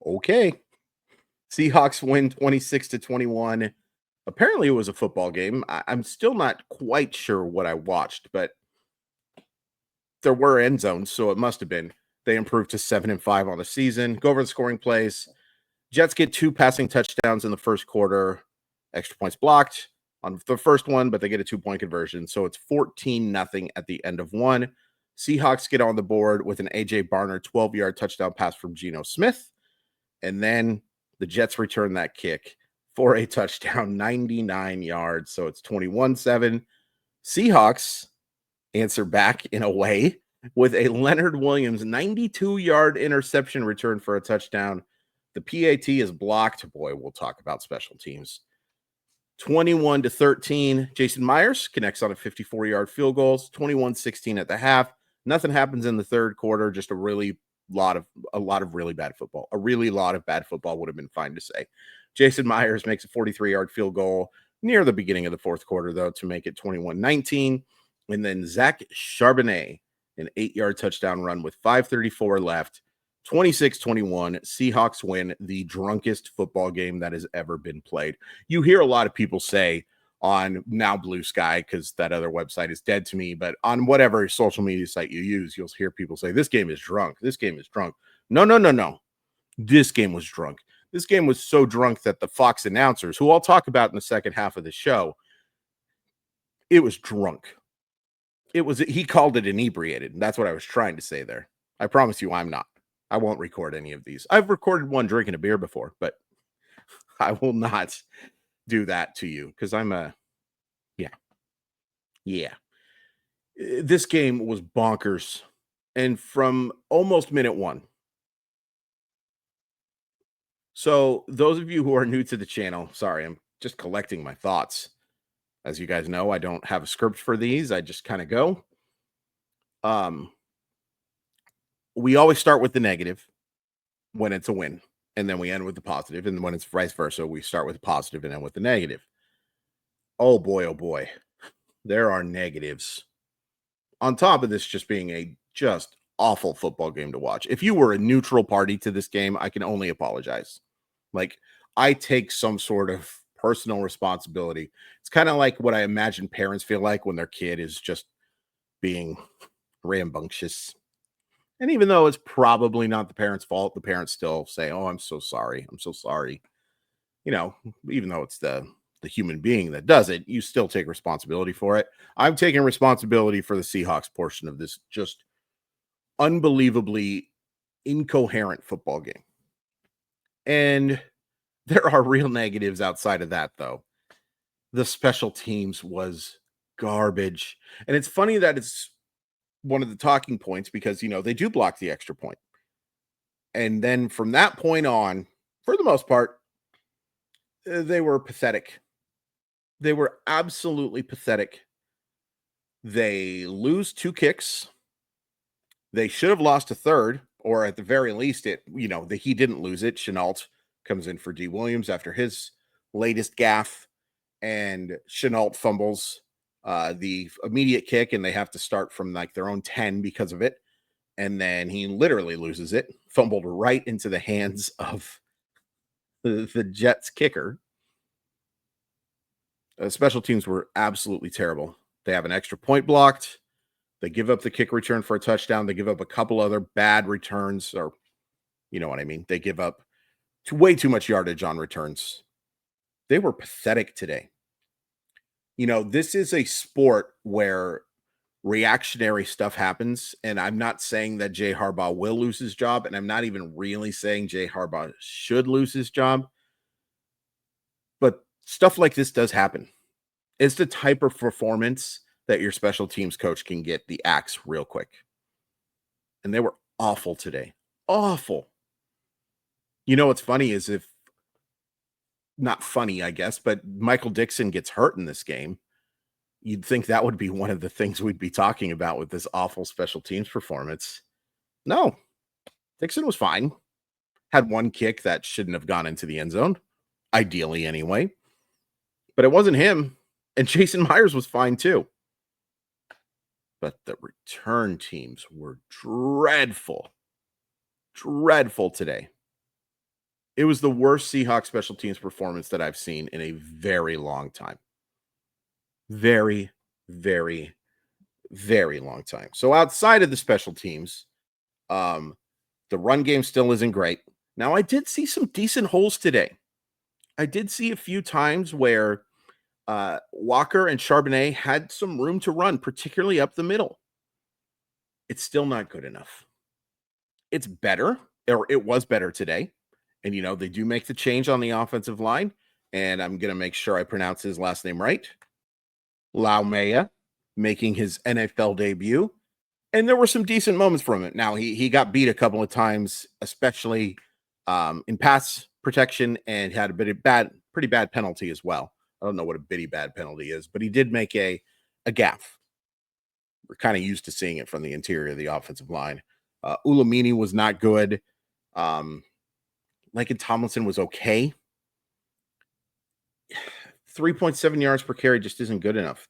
Okay. Seahawks win 26-21. Apparently, it was a football game. I'm still not quite sure what I watched, but there were end zones, so it must have been. They improved to 7-5 on the season. Go over the scoring plays. Jets get 2 passing touchdowns in the first quarter. Extra points blocked on the first one, but they get a 2-point conversion. So it's 14-0 at the end of one. Seahawks get on the board with an AJ Barner 12-yard touchdown pass from Geno Smith. And then the Jets return that kick for a touchdown, 99 yards. So it's 21-7. Seahawks answer back in a way with a Leonard Williams 92-yard interception return for a touchdown. The PAT is blocked. Boy, we'll talk about special teams. 21-13. Jason Myers connects on a 54-yard field goal. 21-16 at the half. Nothing happens in the third quarter. Just a lot of really bad football. A really lot of bad football would have been fine to say. Jason Myers makes a 43-yard field goal near the beginning of the fourth quarter, though, to make it 21-19. And then Zach Charbonnet, an 8-yard touchdown run with 5:34 left. 26-21. Seahawks win the drunkest football game that has ever been played. You hear a lot of people say on now Blue Sky, because that other website is dead to me, but on whatever social media site you use, you'll hear people say, this game is drunk. This game is drunk. No. This game was drunk. This game was so drunk that the Fox announcers, who I'll talk about in the second half of the show, it was drunk. He called it inebriated. And that's what I was trying to say there. I promise you I'm not. I won't record any of these. I've recorded one drinking a beer before, but I will not do that to you because yeah. This game was bonkers. And from almost minute one. So those of you who are new to the channel, sorry, I'm just collecting my thoughts. As you guys know, I don't have a script for these. I just kind of go. We always start with the negative when it's a win, and then we end with the positive. And when it's vice versa, we start with the positive and end with the negative. Oh boy, there are negatives. On top of this just being a just awful football game to watch. If you were a neutral party to this game, I can only apologize. Like, I take some sort of personal responsibility. It's kind of like what I imagine parents feel like when their kid is just being rambunctious. And even though it's probably not the parents' fault, the parents still say, "Oh, I'm so sorry. I'm so sorry." You know, even though it's the human being that does it, you still take responsibility for it. I'm taking responsibility for the Seahawks portion of this just unbelievably incoherent football game. And there are real negatives outside of that, though. The special teams was garbage. And it's funny that it's one of the talking points because, they do block the extra point. And then from that point on, for the most part, they were pathetic. They were absolutely pathetic. They lose 2 kicks. They should have lost a third, or at the very least, he didn't lose it. Chenault comes in for D. Williams after his latest gaffe, and Chenault fumbles the immediate kick, and they have to start from like their own 10 because of it. And then he literally loses it, fumbled right into the hands of the Jets kicker. Special teams were absolutely terrible. They have an extra point blocked. They give up the kick return for a touchdown. They give up a couple other bad returns, or you know what I mean. They give up way too much yardage on returns. They were pathetic today. This is a sport where reactionary stuff happens, and I'm not saying that Jay Harbaugh will lose his job, and I'm not even really saying Jay Harbaugh should lose his job. But stuff like this does happen. It's the type of performance that your special teams coach can get the axe real quick. And they were awful today. Awful. What's funny is not funny, I guess, but Michael Dixon gets hurt in this game. You'd think that would be one of the things we'd be talking about with this awful special teams performance. No, Dixon was fine. Had one kick that shouldn't have gone into the end zone, ideally anyway. But it wasn't him. And Jason Myers was fine too. But the return teams were dreadful. Dreadful today. It was the worst Seahawks special teams performance that I've seen in a very long time. Very, very, very long time. So outside of the special teams, um, the run game still isn't great. Now, I did see some decent holes today. I did see a few times where Walker and Charbonnet had some room to run, particularly up the middle. It's still not good enough. It's better, or it was better today. And, they do make the change on the offensive line. And I'm going to make sure I pronounce his last name right. Laumea making his NFL debut. And there were some decent moments from it. Now, he got beat a couple of times, especially in pass protection, and had pretty bad penalty as well. I don't know what a bitty bad penalty is, but he did make a gaffe. We're kind of used to seeing it from the interior of the offensive line. Ulamini was not good. Lincoln Tomlinson was okay. 3.7 yards per carry just isn't good enough.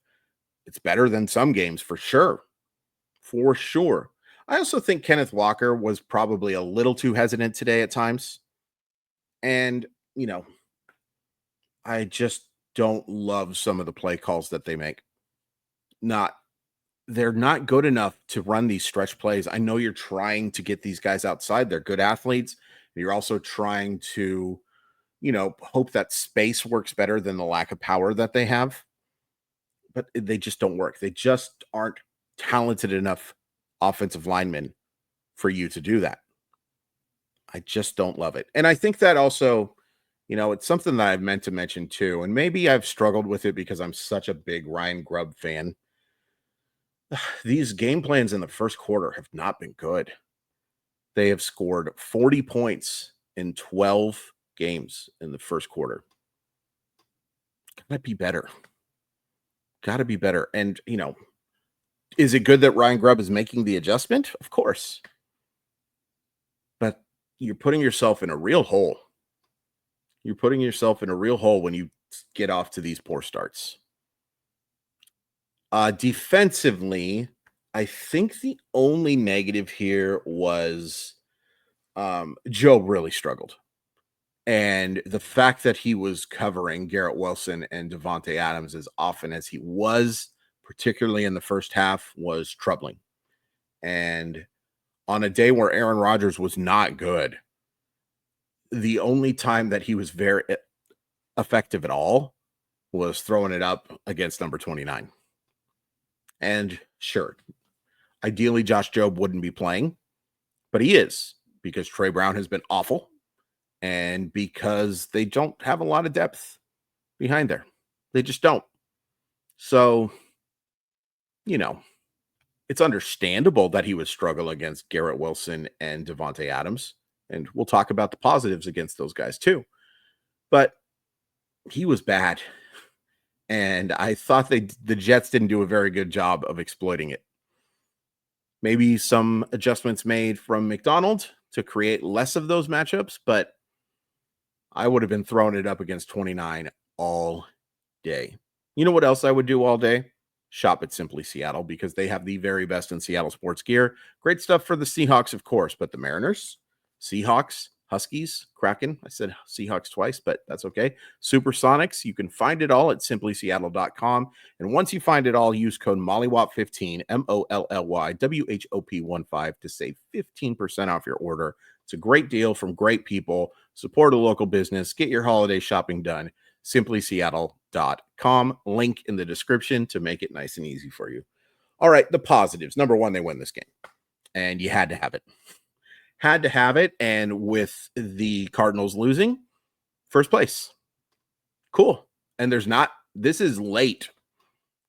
It's better than some games for sure. For sure. I also think Kenneth Walker was probably a little too hesitant today at times. And, I just don't love some of the play calls that they make. They're not good enough to run these stretch plays. I know you're trying to get these guys outside. They're good athletes. You're also trying to, hope that space works better than the lack of power that they have. But they just don't work. They just aren't talented enough offensive linemen for you to do that. I just don't love it. And I think that also, it's something that I've meant to mention too. And maybe I've struggled with it because I'm such a big Ryan Grubb fan. These game plans in the first quarter have not been good. They have scored 40 points in 12 games in the first quarter. Gotta be better. Gotta be better. And, is it good that Ryan Grubb is making the adjustment? Of course. But you're putting yourself in a real hole. You're putting yourself in a real hole when you get off to these poor starts. Defensively, I think the only negative here was Joe really struggled. And the fact that he was covering Garrett Wilson and Devontae Adams as often as he was, particularly in the first half, was troubling. And on a day where Aaron Rodgers was not good, the only time that he was very effective at all was throwing it up against number 29. And sure, ideally Josh Jobe wouldn't be playing, but he is, because Trey Brown has been awful and because they don't have a lot of depth behind there. They just don't. So, it's understandable that he would struggle against Garrett Wilson and Devontae Adams. And we'll talk about the positives against those guys too. But he was bad. And I thought the Jets didn't do a very good job of exploiting it. Maybe some adjustments made from McDonald to create less of those matchups, but I would have been throwing it up against 29 all day. You know what else I would do all day? Shop at Simply Seattle, because they have the very best in Seattle sports gear. Great stuff for the Seahawks, of course, but the Mariners, Seahawks, Huskies, Kraken. I said Seahawks twice, but that's okay. Supersonics. You can find it all at simplyseattle.com. And once you find it all, use code MOLLYWOP15, MOLLYWOP15 to save 15% off your order. It's a great deal from great people. Support a local business. Get your holiday shopping done. simplyseattle.com. Link in the description to make it nice and easy for you. All right, the positives. Number one, they win this game. And you had to have it. Had to have it. And with the Cardinals losing, first place. Cool. And this is late.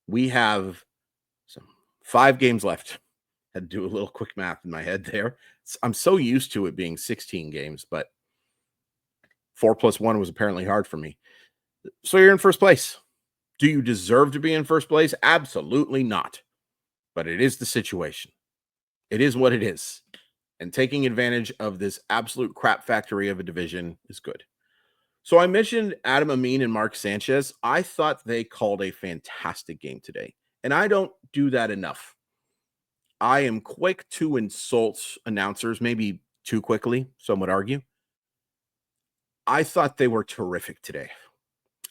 We have 5 games left. Had to do a little quick math in my head there. I'm so used to it being 16 games, but 4 + 1 was apparently hard for me. So you're in first place. Do you deserve to be in first place? Absolutely not. But it is the situation. It is what it is. And taking advantage of this absolute crap factory of a division is good. So I mentioned Adam Amin and Mark Sanchez. I thought they called a fantastic game today. And I don't do that enough. I am quick to insult announcers, maybe too quickly, some would argue. I thought they were terrific today.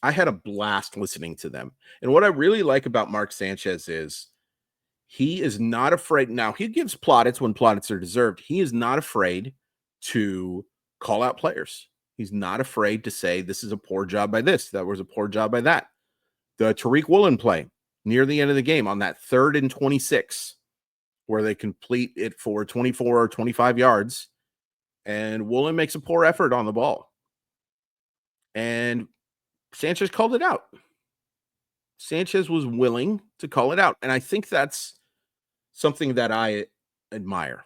I had a blast listening to them. And what I really like about Mark Sanchez is he is not afraid. Now, he gives plaudits when plaudits are deserved. He is not afraid to call out players. He's not afraid to say, this is a poor job by this. That was a poor job by that. The Tariq Woolen play near the end of the game on that 3rd and 26, where they complete it for 24 or 25 yards, and Woolen makes a poor effort on the ball. And Sanchez called it out. Sanchez was willing to call it out. And I think that's something that I admire,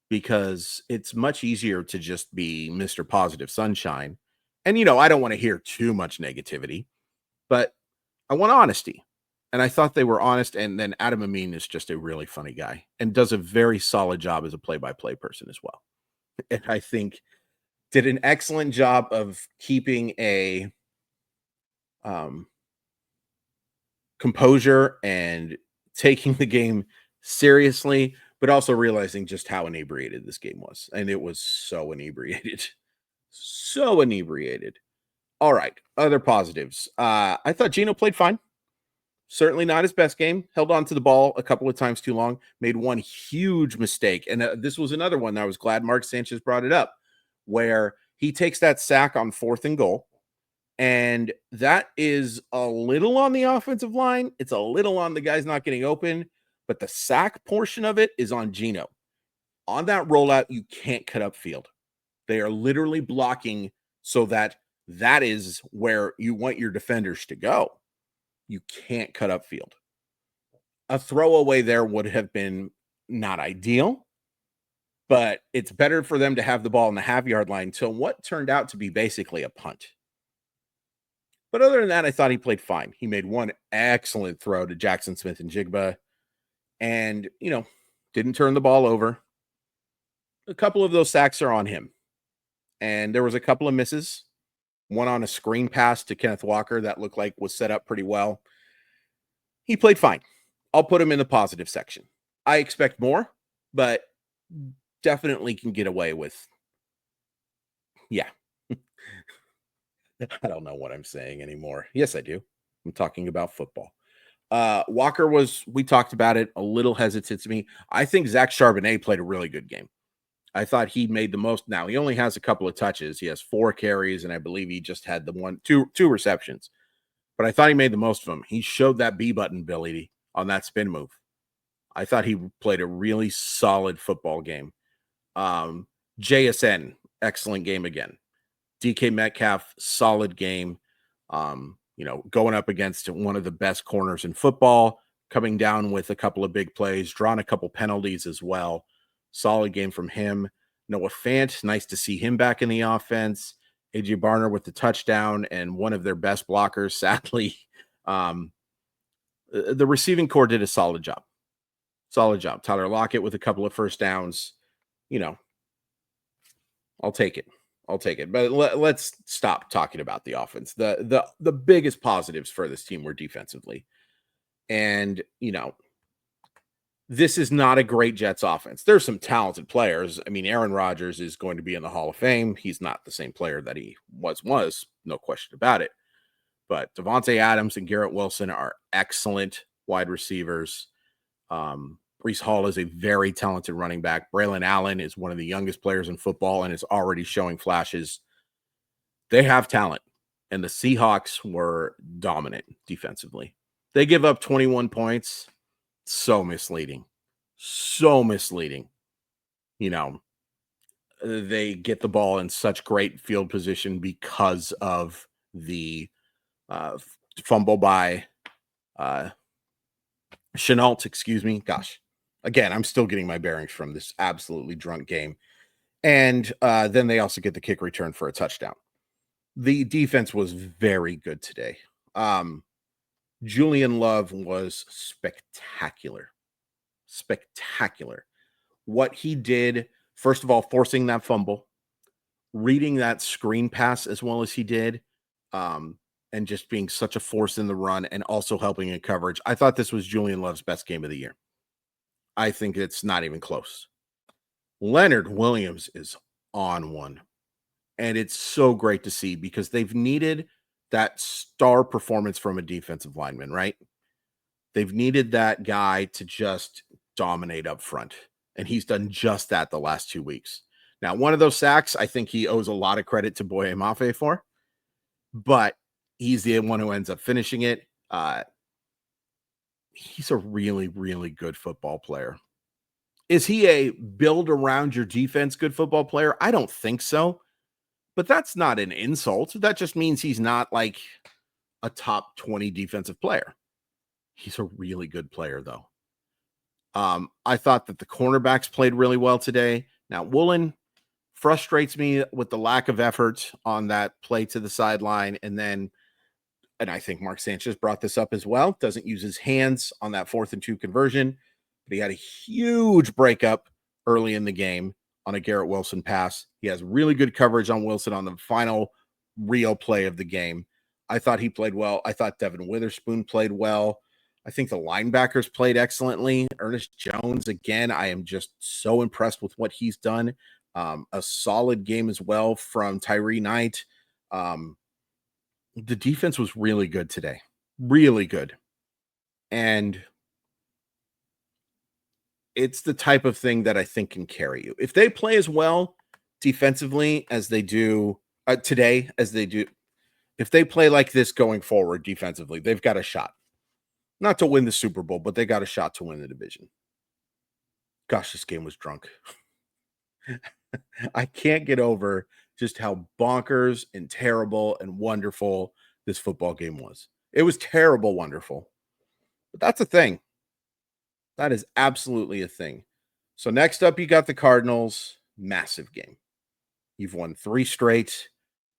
because it's much easier to just be Mr. Positive Sunshine. And, I don't want to hear too much negativity, but I want honesty. And I thought they were honest. And then Adam Amin is just a really funny guy and does a very solid job as a play-by-play person as well. And I think did an excellent job of keeping a composure and taking the game seriously, but also realizing just how inebriated this game was. And it was so inebriated. So inebriated. All right. Other positives. I thought Geno played fine. Certainly not his best game. Held on to the ball a couple of times too long. Made one huge mistake. And this was another one that I was glad Mark Sanchez brought it up, where he takes that sack on 4th and goal. And that is a little on the offensive line. It's a little on the guys not getting open. But the sack portion of it is on Geno. On that rollout, you can't cut up field. They are literally blocking so that is where you want your defenders to go. You can't cut up field. A throwaway there would have been not ideal, but it's better for them to have the ball in the half-yard line to what turned out to be basically a punt. But other than that, I thought he played fine. He made one excellent throw to Jackson Smith and Jigba and, didn't turn the ball over. A couple of those sacks are on him. And there was a couple of misses. One on a screen pass to Kenneth Walker that looked like was set up pretty well. He played fine. I'll put him in the positive section. I expect more, but definitely can get away with, yeah. I don't know what I'm saying anymore. Yes, I do. I'm talking about football. Walker we talked about it, a little hesitant to me. I think Zach Charbonnet played a really good game. I thought he made the most. Now, he only has a couple of touches. He has 4 carries, and I believe he just had two receptions. But I thought he made the most of them. He showed that B-button ability on that spin move. I thought he played a really solid football game. JSN, excellent game again. DK Metcalf, solid game. Going up against one of the best corners in football, coming down with a couple of big plays, drawn a couple penalties as well. Solid game from him. Noah Fant, nice to see him back in the offense. AJ Barner with the touchdown and one of their best blockers. Sadly, the receiving core did a solid job. Solid job. Tyler Lockett with a couple of first downs. I'll take it. But let's stop talking about the offense. The biggest positives for this team were defensively. And, this is not a great Jets offense. There's some talented players. I mean, Aaron Rodgers is going to be in the Hall of Fame. He's not the same player that he was, no question about it. But Devontae Adams and Garrett Wilson are excellent wide receivers. Breece Hall is a very talented running back. Braylon Allen is one of the youngest players in football and is already showing flashes. They have talent, and the Seahawks were dominant defensively. They give up 21 points. So misleading. They get the ball in such great field position because of the fumble by Chenault, excuse me. Gosh, again, I'm still getting my bearings from this absolutely drunk game. And then they also get the kick return for a touchdown. The defense was very good today. Julian Love was spectacular. What he did, first of all, forcing that fumble, reading that screen pass as well as he did, and just being such a force in the run and also helping in coverage. I thought this was Julian Love's best game of the year. I think it's not even close. Leonard Williams is on one. And it's so great to see because they've needed that star performance from a defensive lineman, right? They've needed that guy to just dominate up front. And he's done just that the last 2 weeks. Now, one of those sacks, I think he owes a lot of credit to Boye Mafe for, but he's the one who ends up finishing it. He's a really, really good football player. Is he a build around your defense good football player? I don't think so, but that's not an insult. That just means he's not like a top 20 defensive player. He's a really good player, though. I thought that the cornerbacks played really well today. Now, Woolen frustrates me with the lack of effort on that play to the sideline. And I think Mark Sanchez brought this up as well, doesn't use his hands on that 4th and 2 conversion, but he had a huge breakup early in the game on a Garrett Wilson pass. He has really good coverage on Wilson on the final real play of the game. I thought he played well. I thought Devin Witherspoon played well. I think the linebackers played excellently. Ernest Jones, again, I am just so impressed with what he's done. A solid game as well from Tyree Knight. The defense was really good today. Really good. And it's the type of thing that I think can carry you. If they play as well defensively as they do today, as they do, if they play like this going forward defensively, they've got a shot. Not to win the Super Bowl, but they got a shot to win the division. Gosh, this game was drunk. I can't get over just how bonkers and terrible and wonderful this football game was. It was terrible, wonderful. But that's a thing. That is absolutely a thing. So next up, you got the Cardinals. Massive game. You've won 3 straight.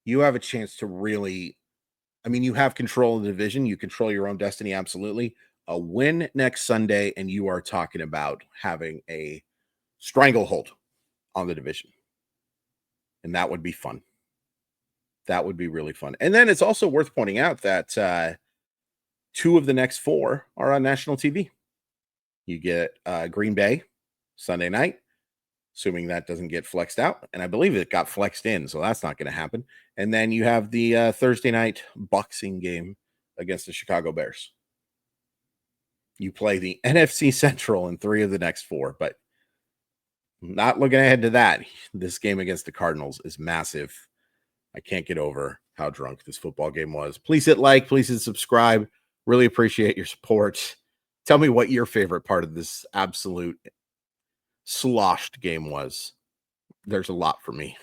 You have a chance to really, you have control of the division. You control your own destiny, absolutely. A win next Sunday, and you are talking about having a stranglehold on the division. And that would be fun. That would be really fun. And then it's also worth pointing out that 2 of the next 4 are on national TV. You get Green Bay Sunday night, assuming that doesn't get flexed out. And I believe it got flexed in, so that's not going to happen. And then you have the Thursday night boxing game against the Chicago Bears. You play the NFC Central in 3 of the next 4, but not looking ahead to that. This game against the Cardinals is massive. I can't get over how drunk this football game was. Please hit like, please hit subscribe. Really appreciate your support. Tell me what your favorite part of this absolute sloshed game was. There's a lot for me.